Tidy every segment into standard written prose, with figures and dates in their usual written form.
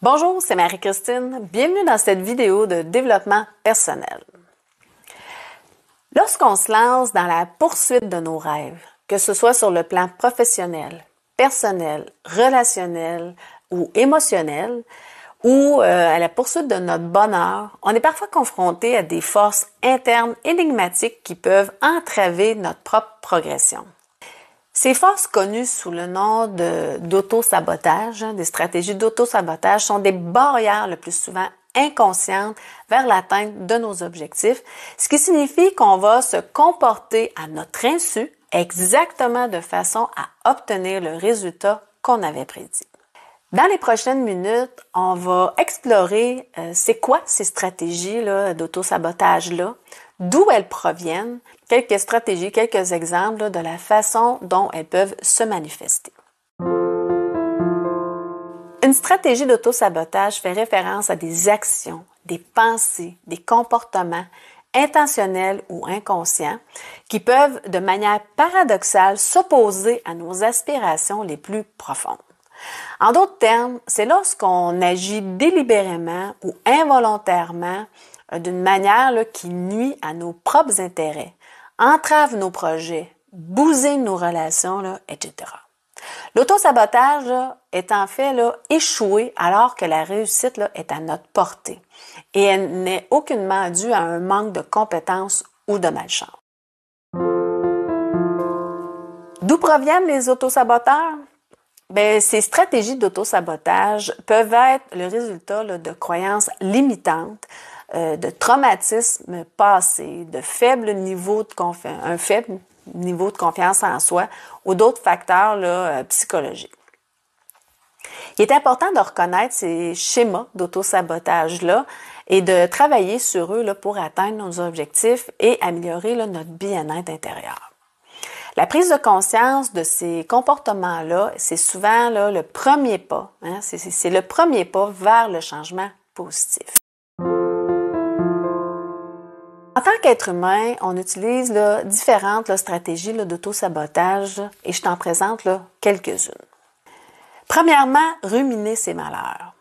Bonjour, c'est Marie-Christine. Bienvenue dans cette vidéo de développement personnel. Lorsqu'on se lance dans la poursuite de nos rêves, que ce soit sur le plan professionnel, personnel, relationnel ou émotionnel, ou à la poursuite de notre bonheur, on est parfois confronté à des forces internes énigmatiques qui peuvent entraver notre propre progression. Ces forces connues sous le nom d'auto-sabotage, des stratégies d'auto-sabotage, sont des barrières le plus souvent inconscientes vers l'atteinte de nos objectifs, ce qui signifie qu'on va se comporter à notre insu exactement de façon à obtenir le résultat qu'on avait prédit. Dans les prochaines minutes, on va explorer c'est quoi ces stratégies d'auto-sabotage-là, d'où elles proviennent, quelques stratégies, quelques exemples de la façon dont elles peuvent se manifester. Une stratégie d'auto-sabotage fait référence à des actions, des pensées, des comportements intentionnels ou inconscients qui peuvent, de manière paradoxale, s'opposer à nos aspirations les plus profondes. En d'autres termes, c'est lorsqu'on agit délibérément ou involontairement d'une manière qui nuit à nos propres intérêts, entrave nos projets, bousille nos relations, etc. L'auto-sabotage est en fait échoué alors que la réussite est à notre portée et elle n'est aucunement due à un manque de compétences ou de malchance. D'où proviennent les autosaboteurs? Ces stratégies d'auto-sabotage peuvent être le résultat de croyances limitantes, de traumatismes passés, de un faible niveau de confiance en soi ou d'autres facteurs psychologiques. Il est important de reconnaître ces schémas d'auto-sabotage-là et de travailler sur eux pour atteindre nos objectifs et améliorer notre bien-être intérieur. La prise de conscience de ces comportements-là, c'est souvent le premier pas, c'est le premier pas vers le changement positif. En tant qu'être humain, on utilise différentes stratégies d'auto-sabotage et je t'en présente quelques-unes. Premièrement, ruminer ses malheurs.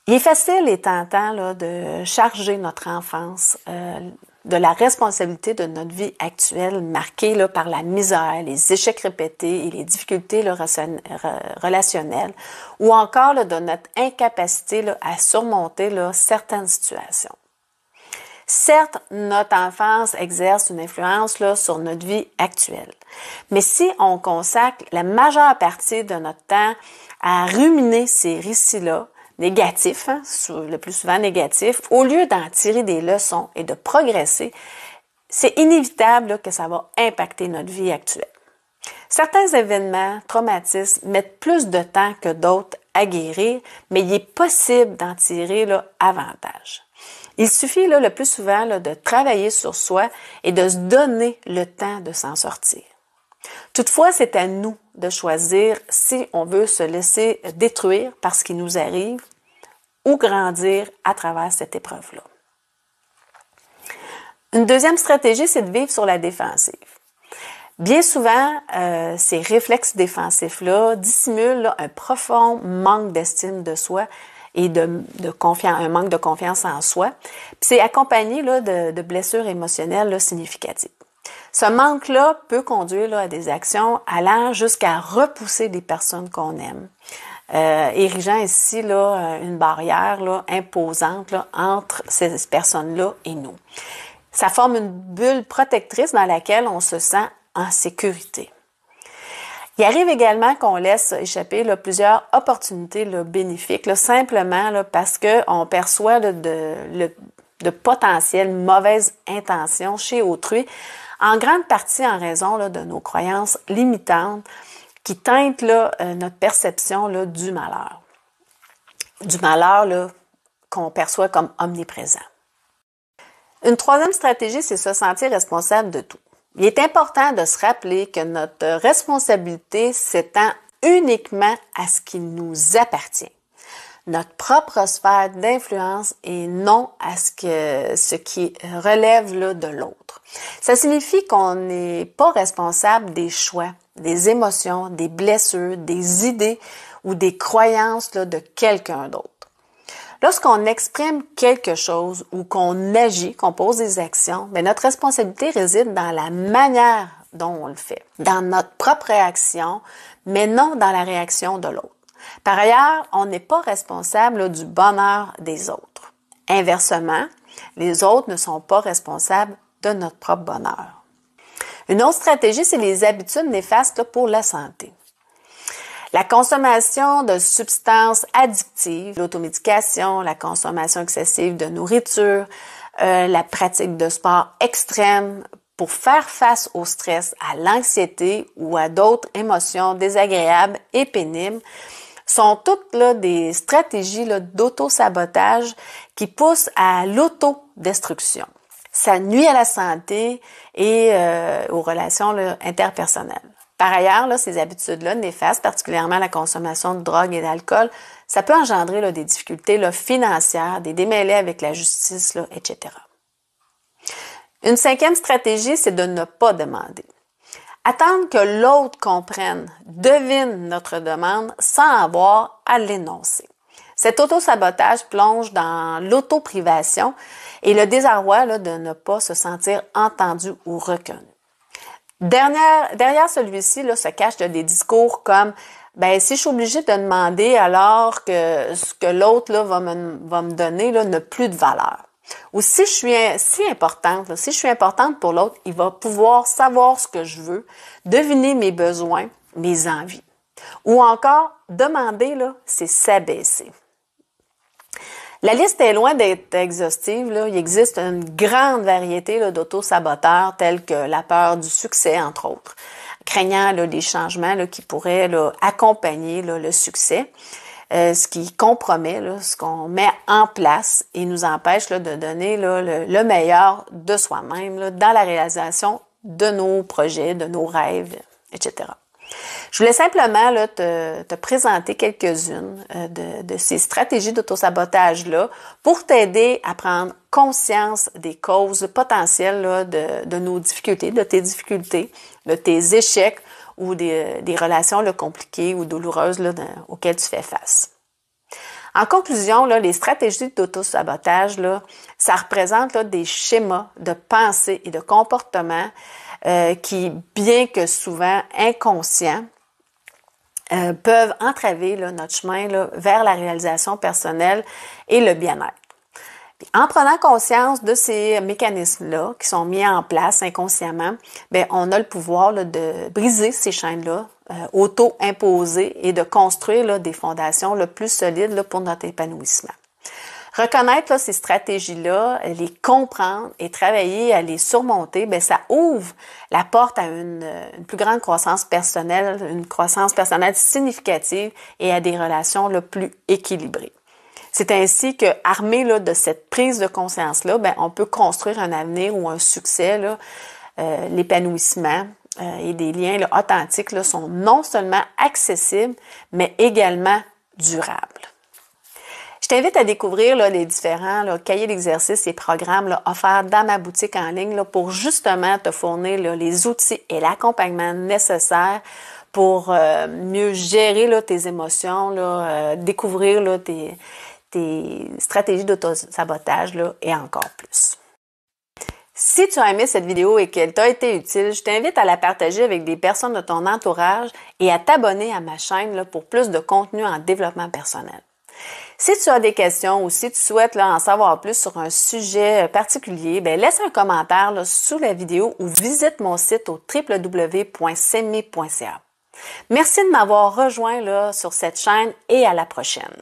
Il est facile et tentant de charger notre enfance de la responsabilité de notre vie actuelle marquée par la misère, les échecs répétés et les difficultés relationnelles ou encore de notre incapacité à surmonter certaines situations. Certes, notre enfance exerce une influence sur notre vie actuelle, mais si on consacre la majeure partie de notre temps à ruminer ces récits-là, négatifs, le plus souvent négatifs, au lieu d'en tirer des leçons et de progresser, c'est inévitable que ça va impacter notre vie actuelle. Certains événements traumatismes mettent plus de temps que d'autres à guérir, mais il est possible d'en tirer avantage. Il suffit le plus souvent de travailler sur soi et de se donner le temps de s'en sortir. Toutefois, c'est à nous de choisir si on veut se laisser détruire par ce qui nous arrive ou grandir à travers cette épreuve-là. Une deuxième stratégie, c'est de vivre sur la défensive. Bien souvent, ces réflexes défensifs-là dissimulent un profond manque d'estime de soi et un manque de confiance en soi. Puis c'est accompagné de blessures émotionnelles significatives. Ce manque-là peut conduire à des actions allant jusqu'à repousser des personnes qu'on aime, érigeant ici une barrière imposante entre ces personnes-là et nous. Ça forme une bulle protectrice dans laquelle on se sent en sécurité. Il arrive également qu'on laisse échapper plusieurs opportunités bénéfiques, simplement parce qu'on perçoit de potentielles mauvaises intentions chez autrui, en grande partie en raison de nos croyances limitantes qui teintent notre perception du malheur. Du malheur qu'on perçoit comme omniprésent. Une troisième stratégie, c'est se sentir responsable de tout. Il est important de se rappeler que notre responsabilité s'étend uniquement à ce qui nous appartient. notre propre sphère d'influence et non à ce qui relève là, de l'autre. Ça signifie qu'on n'est pas responsable des choix, des émotions, des blessures, des idées ou des croyances là, de quelqu'un d'autre. Lorsqu'on exprime quelque chose ou qu'on agit, qu'on pose des actions, bien, notre responsabilité réside dans la manière dont on le fait, dans notre propre réaction, mais non dans la réaction de l'autre. Par ailleurs, on n'est pas responsable là, du bonheur des autres. Inversement, les autres ne sont pas responsables de notre propre bonheur. Une autre stratégie, c'est les habitudes néfastes là, pour la santé. La consommation de substances addictives, l'automédication, la consommation excessive de nourriture, la pratique de sport extrême pour faire face au stress, à l'anxiété ou à d'autres émotions désagréables et pénibles sont toutes là, des stratégies là, d'auto-sabotage qui poussent à l'autodestruction. Ça nuit à la santé et aux relations là, interpersonnelles. Par ailleurs, là, ces habitudes-là néfastes, particulièrement la consommation de drogue et d'alcool, ça peut engendrer là, des difficultés là, financières, des démêlés avec la justice, là, etc. Une cinquième stratégie, c'est de ne pas demander. Attendre que l'autre comprenne, devine notre demande sans avoir à l'énoncer. Cet auto-sabotage plonge dans l'auto-privation et le désarroi là, de ne pas se sentir entendu ou reconnu. Derrière celui-ci là, se cachent des discours comme ben si je suis obligée de demander alors que ce que l'autre là, va me donner là, n'a plus de valeur. Ou si je suis si importante, là, si je suis importante pour l'autre, il va pouvoir savoir ce que je veux, deviner mes besoins, mes envies. Ou encore, demander, là, c'est s'abaisser. La liste est loin d'être exhaustive. Là. Il existe une grande variété là, d'auto-saboteurs tels que la peur du succès, entre autres, craignant là, des changements là, qui pourraient là, accompagner là, le succès. Ce qui compromet là, ce qu'on met en place et nous empêche là, de donner là, le meilleur de soi-même là, dans la réalisation de nos projets, de nos rêves, etc. Je voulais simplement là, te présenter quelques-unes de ces stratégies d'autosabotage-là pour t'aider à prendre conscience des causes potentielles là, de nos difficultés, de tes échecs, ou des relations là, compliquées ou douloureuses là, auxquelles tu fais face. En conclusion, là, les stratégies d'auto-sabotage, là, ça représente là, des schémas de pensée et de comportement qui, bien que souvent inconscients, peuvent entraver là, notre chemin là, vers la réalisation personnelle et le bien-être. En prenant conscience de ces mécanismes-là qui sont mis en place inconsciemment, bien, on a le pouvoir là, de briser ces chaînes-là, auto-imposées et de construire là, des fondations là, plus solides là, pour notre épanouissement. Reconnaître là, ces stratégies-là, les comprendre et travailler à les surmonter, bien, ça ouvre la porte à une plus grande croissance personnelle, une croissance personnelle significative et à des relations là, plus équilibrées. C'est ainsi que, armé là, de cette prise de conscience-là, ben, on peut construire un avenir ou un succès, là, l'épanouissement et des liens là, authentiques là, sont non seulement accessibles, mais également durables. Je t'invite à découvrir là, les différents là, cahiers d'exercices et programmes là, offerts dans ma boutique en ligne là, pour justement te fournir là, les outils et l'accompagnement nécessaires pour mieux gérer là, tes émotions, là, découvrir là, tes stratégies d'auto-sabotage là, et encore plus. Si tu as aimé cette vidéo et qu'elle t'a été utile, je t'invite à la partager avec des personnes de ton entourage et à t'abonner à ma chaîne là, pour plus de contenu en développement personnel. Si tu as des questions ou si tu souhaites là, en savoir plus sur un sujet particulier, bien, laisse un commentaire là, sous la vidéo ou visite mon site au www.cme.ca. Merci de m'avoir rejoint là, sur cette chaîne et à la prochaine.